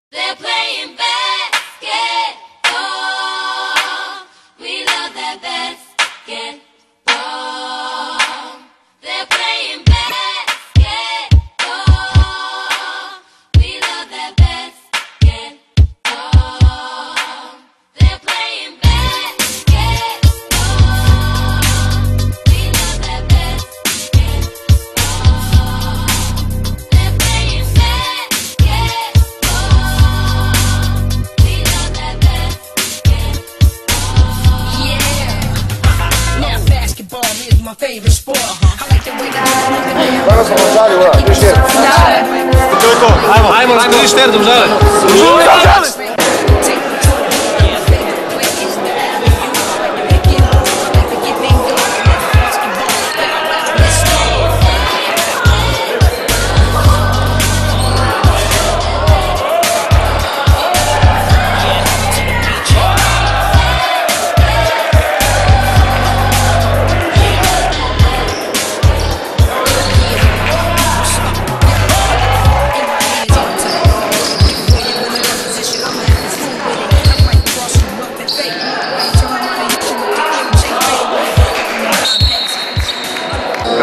They're playing basketball. We love that basketball. They're playing basketball. We love that basketball. They're playing basketball. We love that basketball. They're playing basketball. We love that basketball. Yeah. Now basketball is my favorite sport. I like the way that Danas smo šali, ura, još jedan. To je to, ajmo na Krišter, Domžale.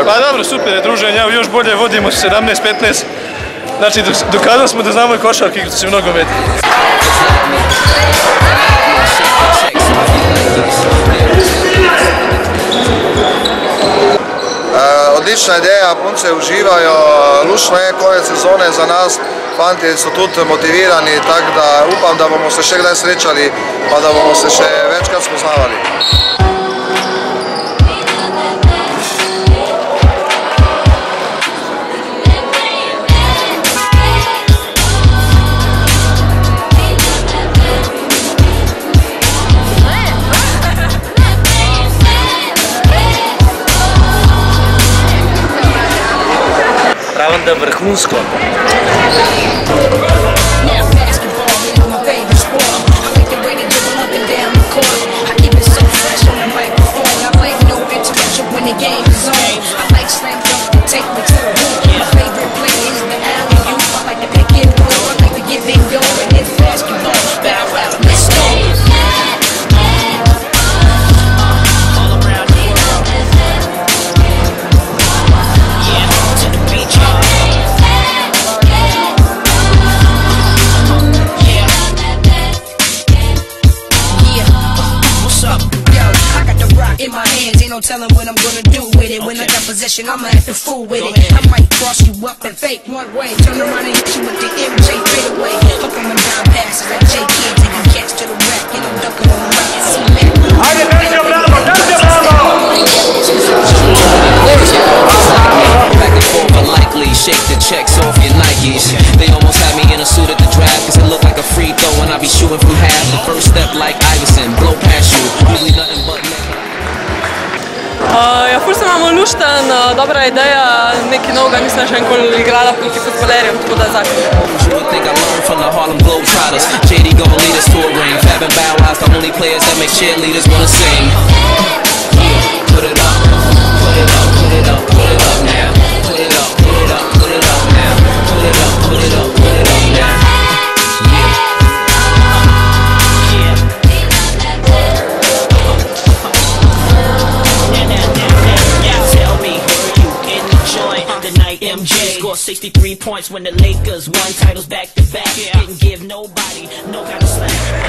Pa dobro, super je druženje, evo još bolje, vodimo 17-15, znači dokazali smo da znamo i košarku igrati se mnogo meti. Odlična ideja, punce uživaju, lučno je koje sezone za nas, fanti su tu motivirani, tako da upam da bomo se še kdaj srečali, pa da bomo se še večkrat spoznavali. Правим да върхунско. In my hands, ain't no telling what I'm gonna do with it. When I got possession, I'ma act a fool with it. I might cross you up and fake one way, turn around and hit you with the MJ fade away. Up on the down passes like J Kidd, take a catch to the rack, and I'm ducking on the right and see that. Back and forth, unlikely. Shake the checks off your Nikes. They almost had me in a suit at the draft, cause it looked like a free throw and I be shooting from half. The first step like Iverson, blow past you. Usually nothing but Ja, ful sem imamo lušten, dobra ideja, neki noga, nisem še enkoli igrala proti futbolerjem, tako da zakon. Think I learned from the Harlem Globetrotters. JD gon' lead us to a ring. Fab and Bow Wow's the only players that make cheerleaders wanna sing. Put it up, put it up, put it up, put it up now. Put it up, put it up, put it up now. Put it up, put it up, put it up now. MJ scored 63 points when the Lakers won titles back to back. Didn't give nobody no kind of slack.